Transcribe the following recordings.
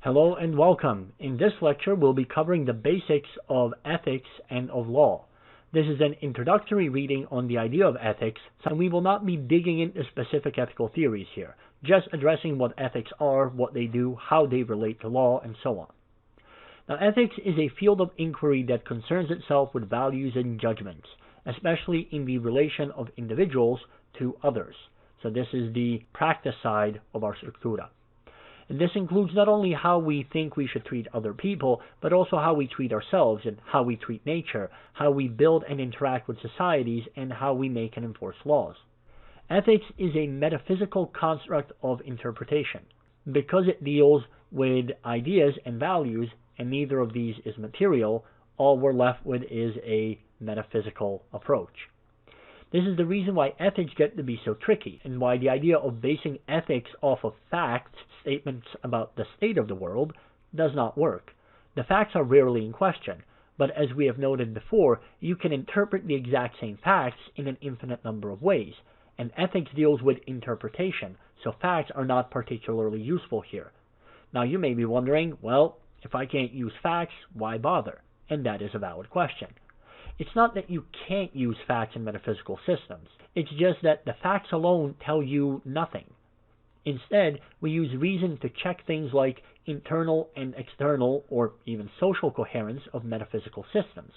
Hello and welcome. In this lecture, we'll be covering the basics of ethics and of law. This is an introductory reading on the idea of ethics, and we will not be digging into specific ethical theories here, just addressing what ethics are, what they do, how they relate to law, and so on. Now, ethics is a field of inquiry that concerns itself with values and judgments, especially in the relation of individuals to others. So this is the practice side of our structura. And this includes not only how we think we should treat other people, but also how we treat ourselves and how we treat nature, how we build and interact with societies, and how we make and enforce laws. Ethics is a metaphysical construct of interpretation. Because it deals with ideas and values, and neither of these is material, all we're left with is a metaphysical approach. This is the reason why ethics get to be so tricky, and why the idea of basing ethics off of facts, statements about the state of the world, does not work. The facts are rarely in question, but as we have noted before, you can interpret the exact same facts in an infinite number of ways, and ethics deals with interpretation, so facts are not particularly useful here. Now you may be wondering, well, if I can't use facts, why bother? And that is a valid question. It's not that you can't use facts in metaphysical systems. It's just that the facts alone tell you nothing. Instead, we use reason to check things like internal and external or even social coherence of metaphysical systems.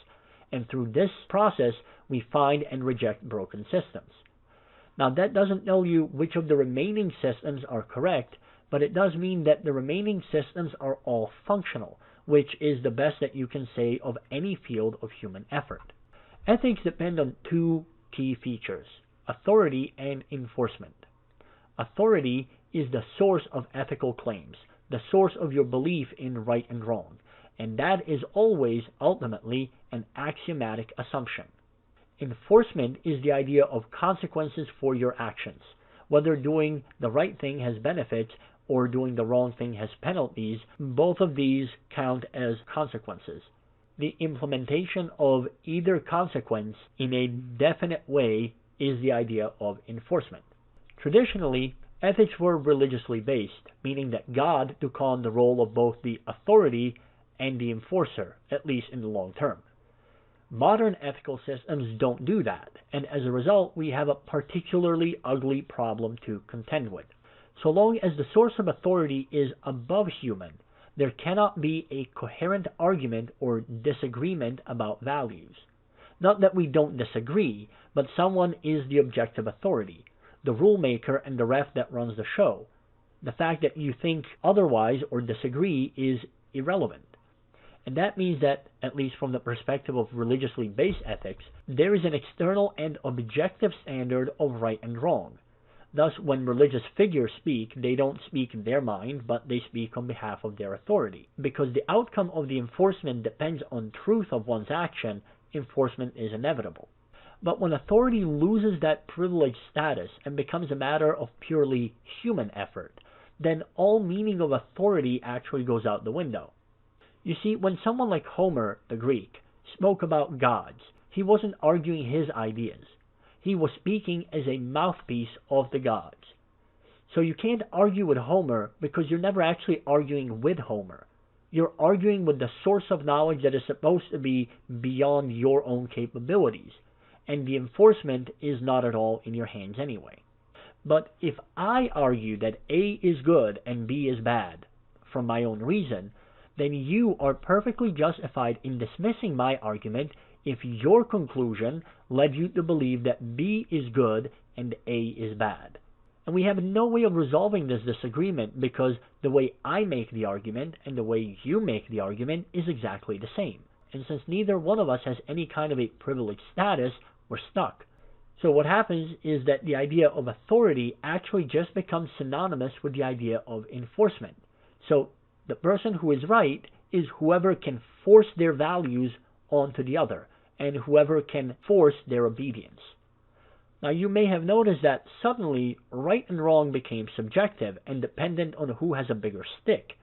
And through this process, we find and reject broken systems. Now, that doesn't tell you which of the remaining systems are correct, but it does mean that the remaining systems are all functional, which is the best that you can say of any field of human effort. Ethics depend on two key features: authority and enforcement. Authority is the source of ethical claims, the source of your belief in right and wrong, and that is always, ultimately, an axiomatic assumption. Enforcement is the idea of consequences for your actions. Whether doing the right thing has benefits or doing the wrong thing has penalties, both of these count as consequences. The implementation of either consequence in a definite way is the idea of enforcement. Traditionally, ethics were religiously based, meaning that God took on the role of both the authority and the enforcer, at least in the long term. Modern ethical systems don't do that, and as a result, we have a particularly ugly problem to contend with. So long as the source of authority is above human, there cannot be a coherent argument or disagreement about values. Not that we don't disagree, but someone is the objective authority, the rule maker and the ref that runs the show. The fact that you think otherwise or disagree is irrelevant. And that means that, at least from the perspective of religiously based ethics, there is an external and objective standard of right and wrong. Thus, when religious figures speak, they don't speak in their mind, but they speak on behalf of their authority. Because the outcome of the enforcement depends on truth of one's action, enforcement is inevitable. But when authority loses that privileged status and becomes a matter of purely human effort, then all meaning of authority actually goes out the window. You see, when someone like Homer, the Greek, spoke about gods, he wasn't arguing his ideas. He was speaking as a mouthpiece of the gods. So you can't argue with Homer because you're never actually arguing with Homer. You're arguing with the source of knowledge that is supposed to be beyond your own capabilities, and the enforcement is not at all in your hands anyway. But if I argue that A is good and B is bad, from my own reason, then you are perfectly justified in dismissing my argument if your conclusion led you to believe that B is good and A is bad. And we have no way of resolving this disagreement because the way I make the argument and the way you make the argument is exactly the same. And since neither one of us has any kind of a privileged status, we're stuck. So what happens is that the idea of authority actually just becomes synonymous with the idea of enforcement. So the person who is right is whoever can force their values onto the other, and whoever can force their obedience. Now you may have noticed that suddenly right and wrong became subjective and dependent on who has a bigger stick.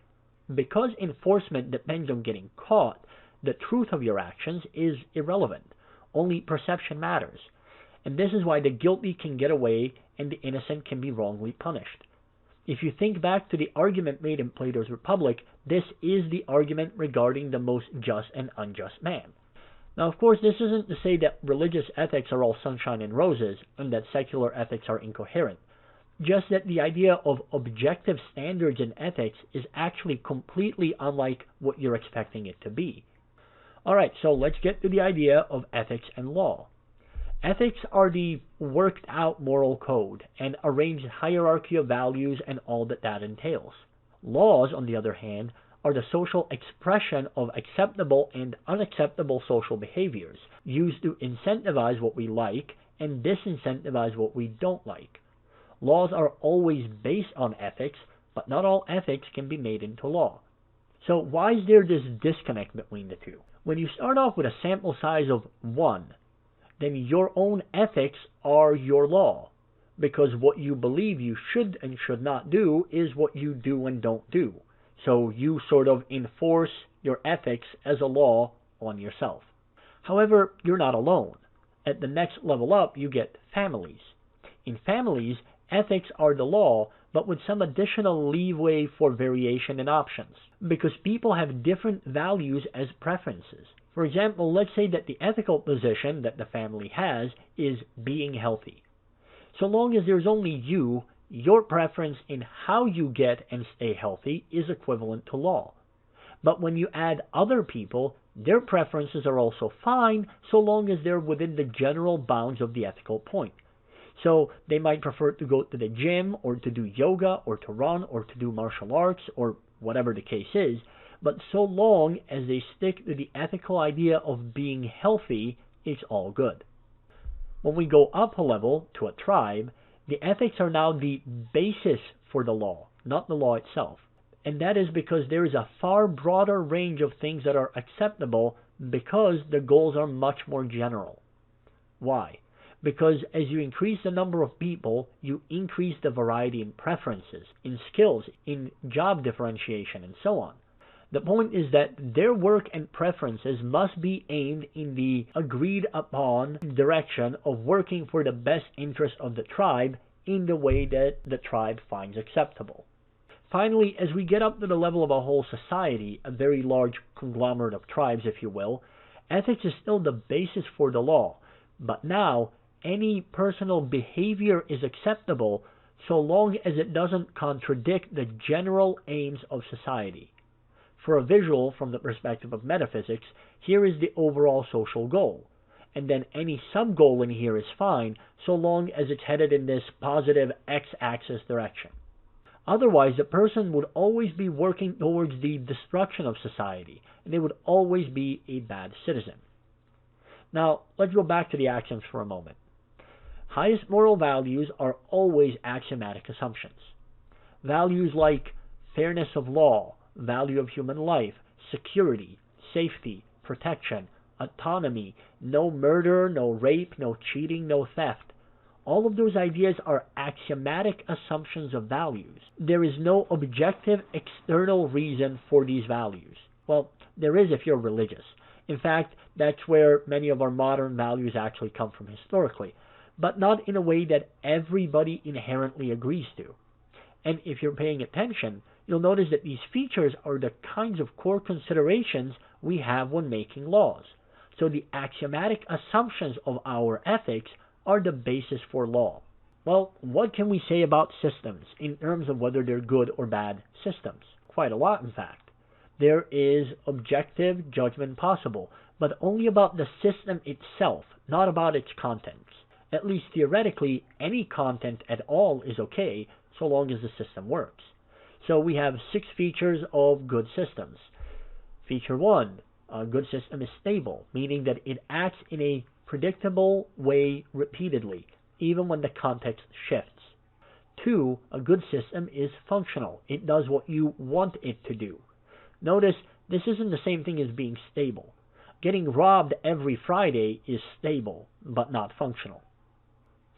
Because enforcement depends on getting caught, the truth of your actions is irrelevant. Only perception matters. And this is why the guilty can get away and the innocent can be wrongly punished. If you think back to the argument made in Plato's Republic, this is the argument regarding the most just and unjust man. Now, of course, this isn't to say that religious ethics are all sunshine and roses and that secular ethics are incoherent. Just that the idea of objective standards in ethics is actually completely unlike what you're expecting it to be. Alright, so let's get to the idea of ethics and law. Ethics are the worked out moral code and arranged hierarchy of values and all that entails. Laws, on the other hand, are the social expression of acceptable and unacceptable social behaviors, used to incentivize what we like and disincentivize what we don't like. Laws are always based on ethics, but not all ethics can be made into law. So why is there this disconnect between the two? When you start off with a sample size of 1, then your own ethics are your law, because what you believe you should and should not do is what you do and don't do. So you sort of enforce your ethics as a law on yourself. However, you're not alone. At the next level up, you get families. In families, ethics are the law, but with some additional leeway for variation and options, because people have different values as preferences. For example, let's say that the ethical position that the family has is being healthy. So long as there's only you, your preference in how you get and stay healthy is equivalent to law. But when you add other people, their preferences are also fine so long as they're within the general bounds of the ethical point. So they might prefer to go to the gym or to do yoga or to run or to do martial arts or whatever the case is, but so long as they stick to the ethical idea of being healthy, it's all good. When we go up a level to a tribe, the ethics are now the basis for the law, not the law itself. And that is because there is a far broader range of things that are acceptable because the goals are much more general. Why? Because as you increase the number of people, you increase the variety in preferences, in skills, in job differentiation, and so on. The point is that their work and preferences must be aimed in the agreed upon direction of working for the best interest of the tribe in the way that the tribe finds acceptable. Finally, as we get up to the level of a whole society, a very large conglomerate of tribes, if you will, ethics is still the basis for the law, but now any personal behavior is acceptable so long as it doesn't contradict the general aims of society. For a visual from the perspective of metaphysics, here is the overall social goal, and then any sub-goal in here is fine so long as it's headed in this positive x-axis direction. Otherwise, the person would always be working towards the destruction of society, and they would always be a bad citizen. Now, let's go back to the axioms for a moment. Highest moral values are always axiomatic assumptions. Values like fairness of law, value of human life, security, safety, protection, autonomy, no murder, no rape, no cheating, no theft. All of those ideas are axiomatic assumptions of values. There is no objective external reason for these values. Well, there is if you're religious. In fact, that's where many of our modern values actually come from historically, but not in a way that everybody inherently agrees to. And if you're paying attention, you'll notice that these features are the kinds of core considerations we have when making laws. So the axiomatic assumptions of our ethics are the basis for law. Well, what can we say about systems in terms of whether they're good or bad systems? Quite a lot, in fact. There is objective judgment possible, but only about the system itself, not about its contents. At least theoretically, any content at all is okay, so long as the system works. So we have 6 features of good systems. Feature 1, a good system is stable, meaning that it acts in a predictable way repeatedly, even when the context shifts. 2, a good system is functional. It does what you want it to do. Notice, this isn't the same thing as being stable. Getting robbed every Friday is stable, but not functional.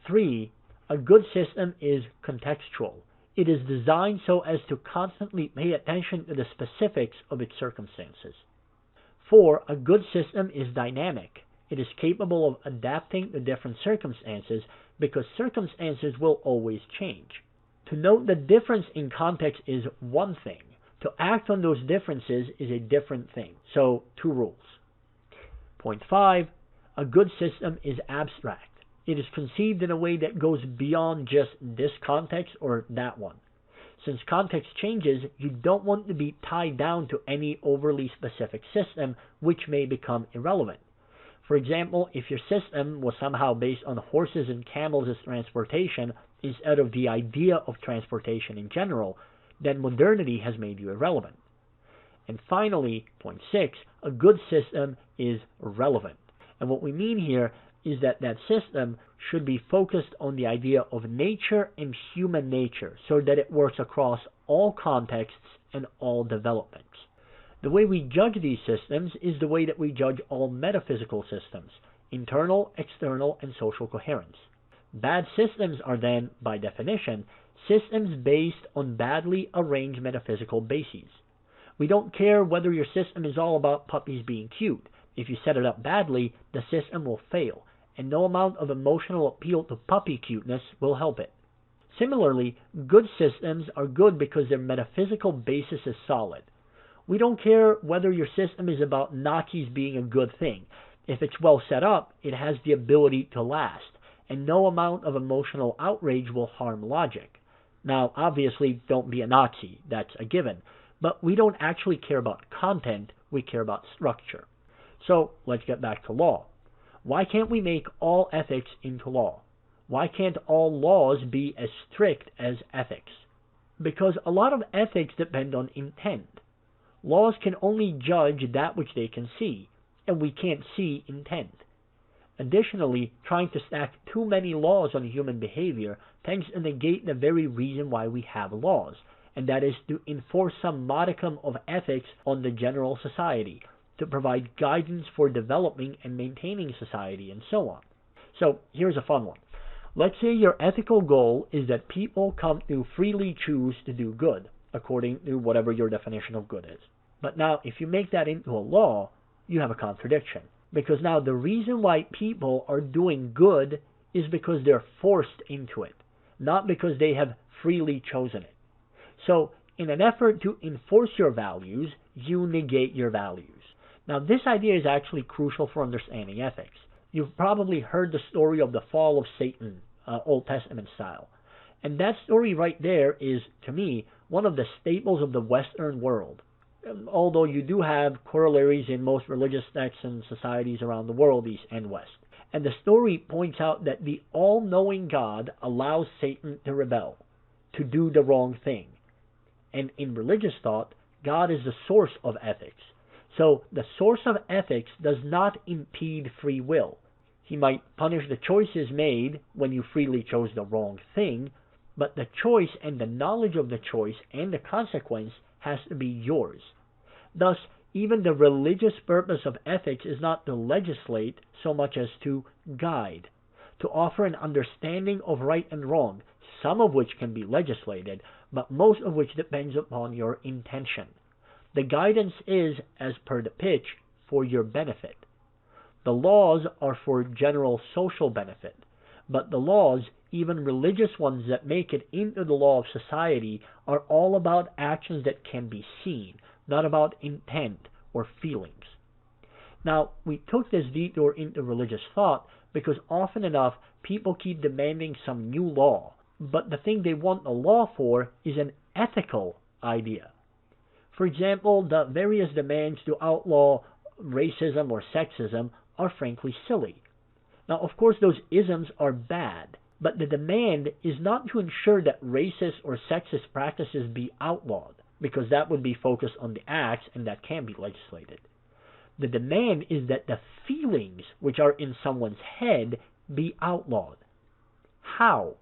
3, a good system is contextual. It is designed so as to constantly pay attention to the specifics of its circumstances. 4, a good system is dynamic. It is capable of adapting to different circumstances because circumstances will always change. To note the difference in context is one thing. To act on those differences is a different thing. So, 2 rules. Point 5. A good system is abstract. It is conceived in a way that goes beyond just this context or that one. Since context changes, you don't want to be tied down to any overly specific system, which may become irrelevant. For example, if your system was somehow based on horses and camels as transportation instead of the idea of transportation in general, then modernity has made you irrelevant. And finally, point 6, a good system is relevant. And what we mean here is that that system should be focused on the idea of nature and human nature so that it works across all contexts and all developments. The way we judge these systems is the way that we judge all metaphysical systems: internal, external, and social coherence. Bad systems are then, by definition, systems based on badly arranged metaphysical bases. We don't care whether your system is all about puppies being cute. If you set it up badly, the system will fail, and no amount of emotional appeal to puppy cuteness will help it. Similarly, good systems are good because their metaphysical basis is solid. We don't care whether your system is about Nazis being a good thing. If it's well set up, it has the ability to last, and no amount of emotional outrage will harm logic. Now, obviously, don't be a Nazi, that's a given, but we don't actually care about content, we care about structure. So, let's get back to law. Why can't we make all ethics into law? Why can't all laws be as strict as ethics? Because a lot of ethics depend on intent. Laws can only judge that which they can see, and we can't see intent. Additionally, trying to stack too many laws on human behavior tends to negate the very reason why we have laws, and that is to enforce some modicum of ethics on the general society, to provide guidance for developing and maintaining society, and so on. So, here's a fun one. Let's say your ethical goal is that people come to freely choose to do good, according to whatever your definition of good is. But now, if you make that into a law, you have a contradiction. Because now the reason why people are doing good is because they're forced into it, not because they have freely chosen it. So, in an effort to enforce your values, you negate your values. Now, this idea is actually crucial for understanding ethics. You've probably heard the story of the fall of Satan, Old Testament style. And that story right there is, to me, one of the staples of the Western world. Although you do have corollaries in most religious texts and societies around the world, East and West. And the story points out that the all-knowing God allows Satan to rebel, to do the wrong thing. And in religious thought, God is the source of ethics. So the source of ethics does not impede free will. He might punish the choices made when you freely chose the wrong thing, but the choice and the knowledge of the choice and the consequence has to be yours. Thus, even the religious purpose of ethics is not to legislate so much as to guide, to offer an understanding of right and wrong, some of which can be legislated, but most of which depends upon your intention. The guidance is, as per the pitch, for your benefit. The laws are for general social benefit, but the laws, even religious ones that make it into the law of society, are all about actions that can be seen, not about intent or feelings. Now, we took this detour into religious thought because often enough people keep demanding some new law, but the thing they want a law for is an ethical idea. For example, the various demands to outlaw racism or sexism are frankly silly. Now, of course, those isms are bad, but the demand is not to ensure that racist or sexist practices be outlawed, because that would be focused on the acts and that can be legislated. The demand is that the feelings which are in someone's head be outlawed. How?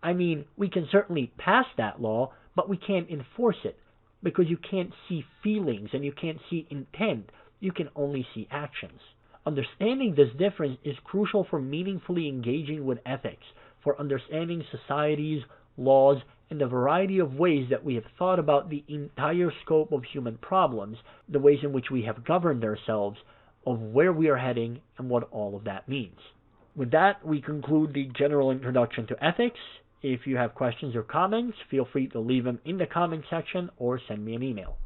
I mean, we can certainly pass that law, but we can't enforce it, because you can't see feelings and you can't see intent. You can only see actions. Understanding this difference is crucial for meaningfully engaging with ethics, for understanding societies, laws, and the variety of ways that we have thought about the entire scope of human problems, the ways in which we have governed ourselves, of where we are heading, and what all of that means. With that, we conclude the general introduction to ethics, If you have questions or comments, feel free to leave them in the comment section or send me an email.